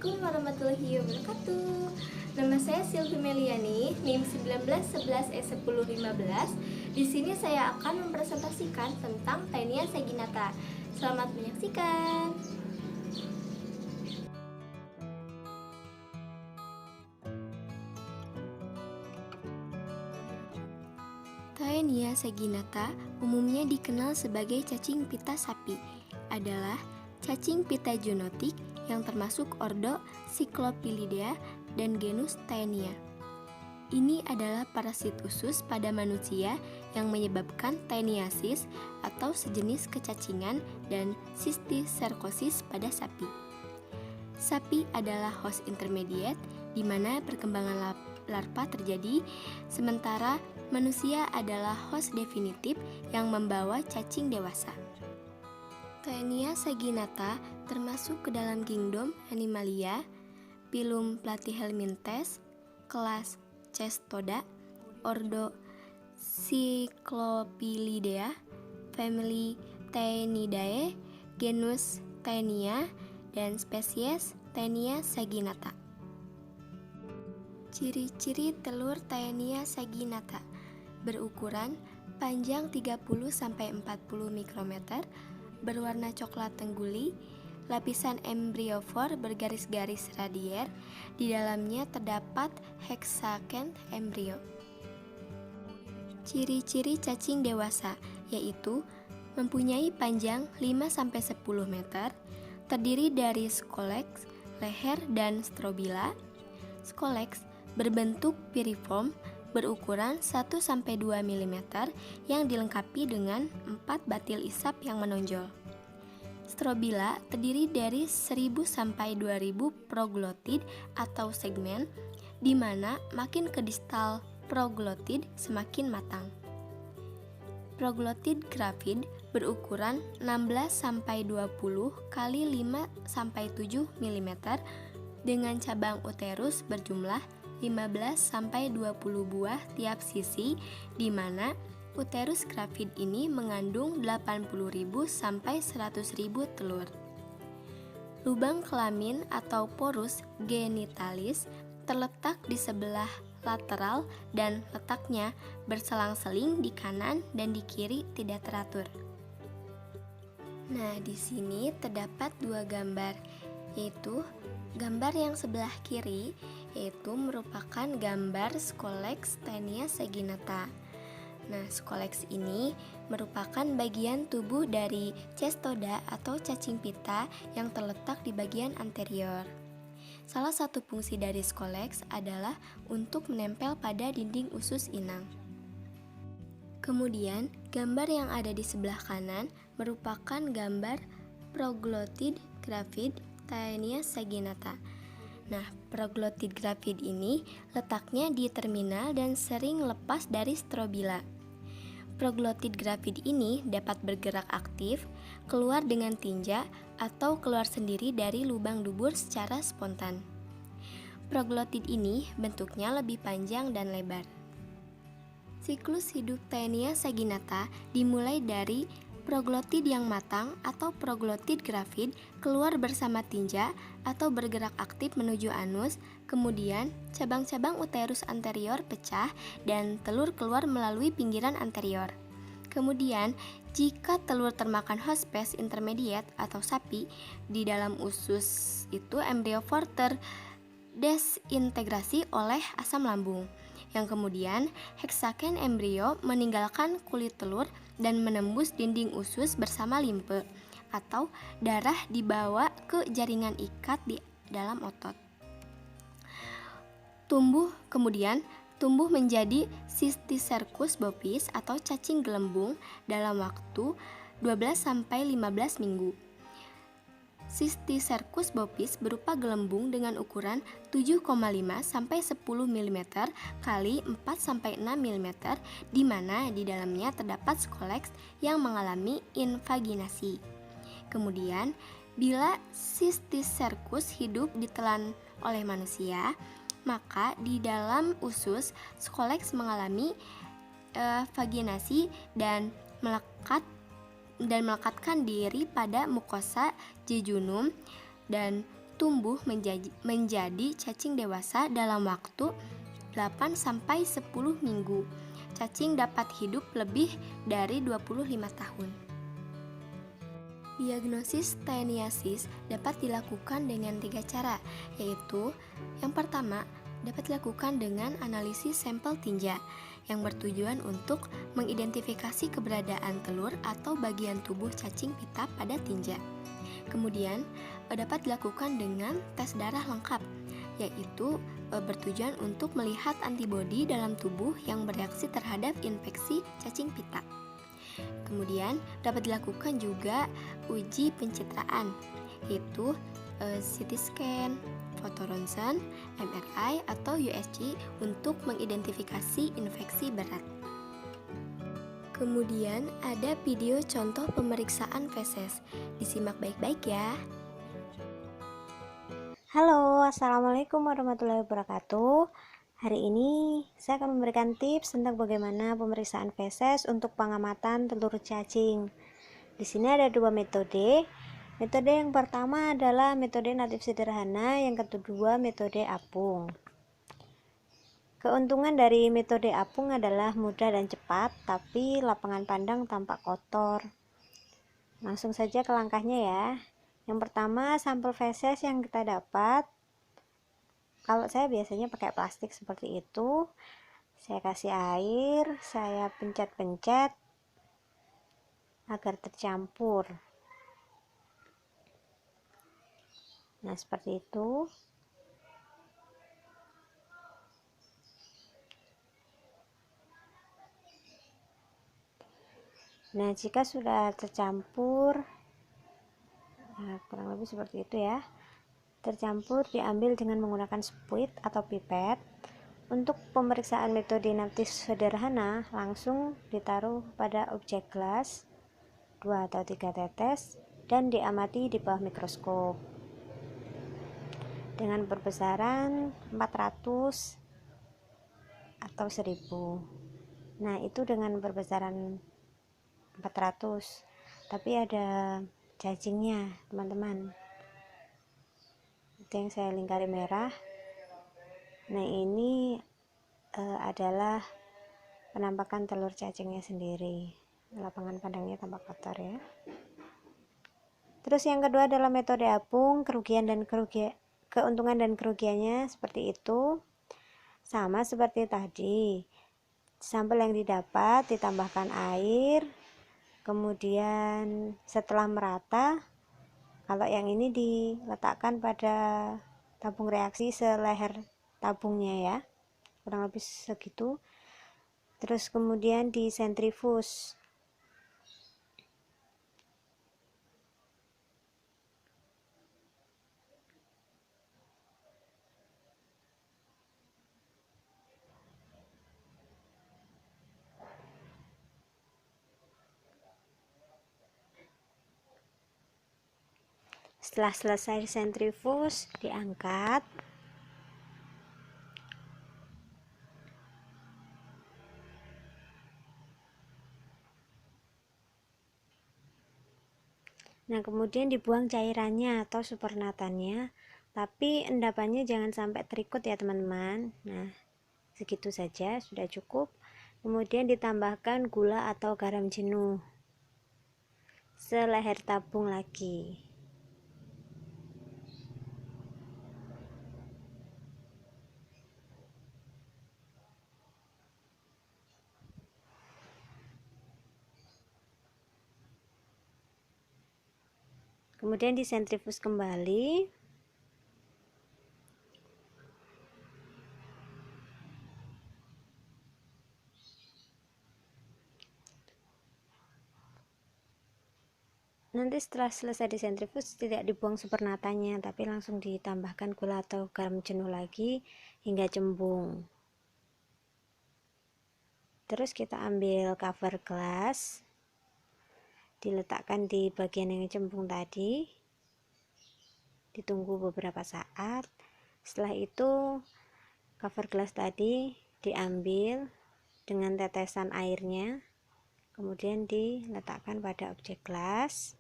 Assalamualaikum warahmatullahi wabarakatuh. Nama saya Silvi Meliani, NIM 1911E1015. Di sini saya akan mempresentasikan tentang Taenia saginata. Selamat menyaksikan. Taenia saginata umumnya dikenal sebagai cacing pita sapi, adalah cacing pita zoonotik yang termasuk ordo Cyclopilidea dan genus Taenia. Ini adalah parasit usus pada manusia yang menyebabkan taeniasis atau sejenis kecacingan dan sistiserkosis pada sapi. Sapi adalah host intermediate di mana perkembangan larva terjadi, sementara manusia adalah host definitif yang membawa cacing dewasa. Taenia saginata termasuk ke dalam kingdom Animalia, phylum Platyhelminthes, kelas Cestoda, ordo Cyclopilidea, family Taenidae, genus Taenia, dan spesies Taenia saginata. Ciri-ciri telur Taenia saginata: berukuran panjang 30-40 mikrometer, berwarna coklat tengguli, lapisan embryofor bergaris-garis radier, di dalamnya terdapat hexaken embrio. Ciri-ciri cacing dewasa yaitu mempunyai panjang 5-10 meter, terdiri dari scolex, leher, dan strobila. Scolex berbentuk piriform, berukuran 1-2 mm yang dilengkapi dengan 4 batil isap yang menonjol. Strobila terdiri dari 1000-2000 proglotid atau segmen, di mana makin ke distal proglotid semakin matang. Proglotid gravid berukuran 16-20 x 5-7 mm dengan cabang uterus berjumlah 15-20 buah tiap sisi, di mana uterus gravid ini mengandung 80.000 sampai 100.000 telur. Lubang kelamin atau porus genitalis terletak di sebelah lateral dan letaknya berselang-seling di kanan dan di kiri tidak teratur. Nah, di sini terdapat dua gambar, yaitu gambar yang sebelah kiri yaitu merupakan gambar Scolex Taenia saginata. Nah, Scolex ini merupakan bagian tubuh dari cestoda atau cacing pita yang terletak di bagian anterior. Salah satu fungsi dari Scolex adalah untuk menempel pada dinding usus inang. Kemudian, gambar yang ada di sebelah kanan merupakan gambar proglotid gravid Taenia saginata. Nah, proglotid gravid ini letaknya di terminal dan sering lepas dari strobila. Proglotid gravid ini dapat bergerak aktif, keluar dengan tinja, atau keluar sendiri dari lubang dubur secara spontan. Proglotid ini bentuknya lebih panjang dan lebar. Siklus hidup Taenia saginata dimulai dari proglotid yang matang atau proglotid gravid keluar bersama tinja atau bergerak aktif menuju anus, kemudian cabang-cabang uterus anterior pecah dan telur keluar melalui pinggiran anterior. Kemudian, jika telur termakan host spes intermediate atau sapi, di dalam usus itu embryofor terdesintegrasi oleh asam lambung, yang kemudian hexaken embrio meninggalkan kulit telur dan menembus dinding usus bersama limfe atau darah dibawa ke jaringan ikat di dalam otot. Tumbuh menjadi Cysticercus bovis atau cacing gelembung dalam waktu 12-15 minggu. Cysticercus bovis berupa gelembung dengan ukuran 7,5-10 mm kali 4-6 mm, di mana di dalamnya terdapat Scolex yang mengalami invaginasi. Kemudian, bila Cysticercus hidup ditelan oleh manusia, maka di dalam usus Scolex mengalami vaginasi dan melekatkan diri pada mukosa jejunum dan tumbuh menjadi cacing dewasa dalam waktu 8-10 minggu. Cacing dapat hidup lebih dari 25 tahun. Diagnosis Taeniasis dapat dilakukan dengan 3 cara, yaitu yang pertama dapat dilakukan dengan analisis sampel tinja yang bertujuan untuk mengidentifikasi keberadaan telur atau bagian tubuh cacing pita pada tinja. Kemudian dapat dilakukan dengan tes darah lengkap, yaitu bertujuan untuk melihat antibodi dalam tubuh yang bereaksi terhadap infeksi cacing pita. Kemudian dapat dilakukan juga uji pencitraan, yaitu CT scan, foto ronsen, MRI, atau USG untuk mengidentifikasi infeksi berat. Kemudian ada video contoh pemeriksaan feses. Disimak baik-baik ya. Halo, Assalamualaikum warahmatullahi wabarakatuh. Hari ini saya akan memberikan tips tentang bagaimana pemeriksaan feses untuk pengamatan telur cacing. Di sini ada 2 metode. Metode yang pertama adalah metode natif sederhana, yang kedua metode apung. Keuntungan dari metode apung adalah mudah dan cepat, tapi lapangan pandang tampak kotor. Langsung saja ke langkahnya ya. Yang pertama, sampel feses yang kita dapat, kalau saya biasanya pakai plastik seperti itu, saya kasih air, saya pencet-pencet agar tercampur. Nah, seperti itu. Nah, jika sudah tercampur, nah, kurang lebih seperti itu ya. Tercampur, diambil dengan menggunakan spuit atau pipet. Untuk pemeriksaan metode natif sederhana, langsung ditaruh pada objek gelas 2 atau 3 tetes dan diamati di bawah mikroskop dengan perbesaran 400 atau 1000. Nah, itu dengan perbesaran 400, tapi ada cacingnya teman-teman, itu yang saya lingkari merah. Nah, ini adalah penampakan telur cacingnya sendiri. Lapangan pandangnya tampak kotor ya. Terus yang kedua adalah metode apung. Keuntungan dan kerugiannya seperti itu, sama seperti tadi. Sampel yang didapat ditambahkan air, kemudian setelah merata, kalau yang ini diletakkan pada tabung reaksi seleher tabungnya ya, kurang lebih segitu. Terus kemudian disentrifus. Setelah selesai sentrifus, diangkat. Nah, kemudian dibuang cairannya atau supernatannya, tapi endapannya jangan sampai terikut ya teman-teman. Nah, segitu saja sudah cukup. Kemudian ditambahkan gula atau garam jenuh seleher tabung lagi. Kemudian disentrifus kembali. Nanti setelah selesai disentrifus tidak dibuang supernatanya, tapi langsung ditambahkan gula atau garam jenuh lagi hingga cembung. Terus kita ambil cover gelas, diletakkan di bagian yang cembung tadi, ditunggu beberapa saat. Setelah itu cover gelas tadi diambil dengan tetesan airnya, kemudian diletakkan pada objek gelas.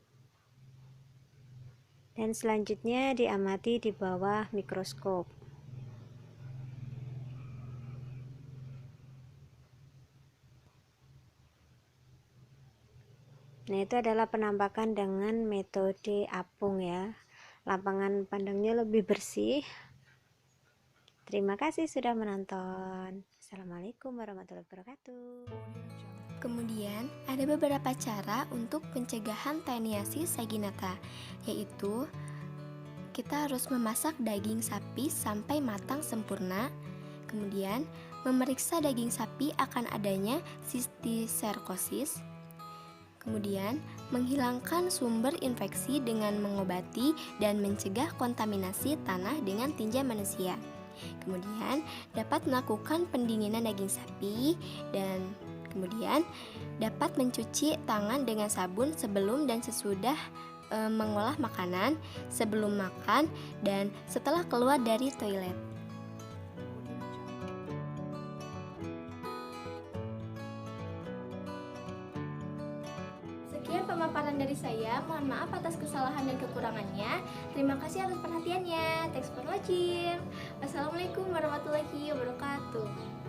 Dan selanjutnya diamati di bawah mikroskop. Nah, itu adalah penampakan dengan metode apung ya. Lapangan pandangnya lebih bersih. Terima kasih sudah menonton. Assalamualaikum warahmatullahi wabarakatuh. Kemudian, ada beberapa cara untuk pencegahan Taeniasis saginata, yaitu kita harus memasak daging sapi sampai matang sempurna. Kemudian, memeriksa daging sapi akan adanya sistiserkosis. Kemudian, menghilangkan sumber infeksi dengan mengobati dan mencegah kontaminasi tanah dengan tinja manusia. Kemudian, dapat melakukan pendinginan daging sapi dan kemudian dapat mencuci tangan dengan sabun sebelum dan sesudah mengolah makanan, sebelum makan, dan setelah keluar dari toilet. Sekian pemaparan dari saya. Mohon maaf atas kesalahan dan kekurangannya. Terima kasih atas perhatiannya. Thanks for watching. Wassalamualaikum warahmatullahi wabarakatuh.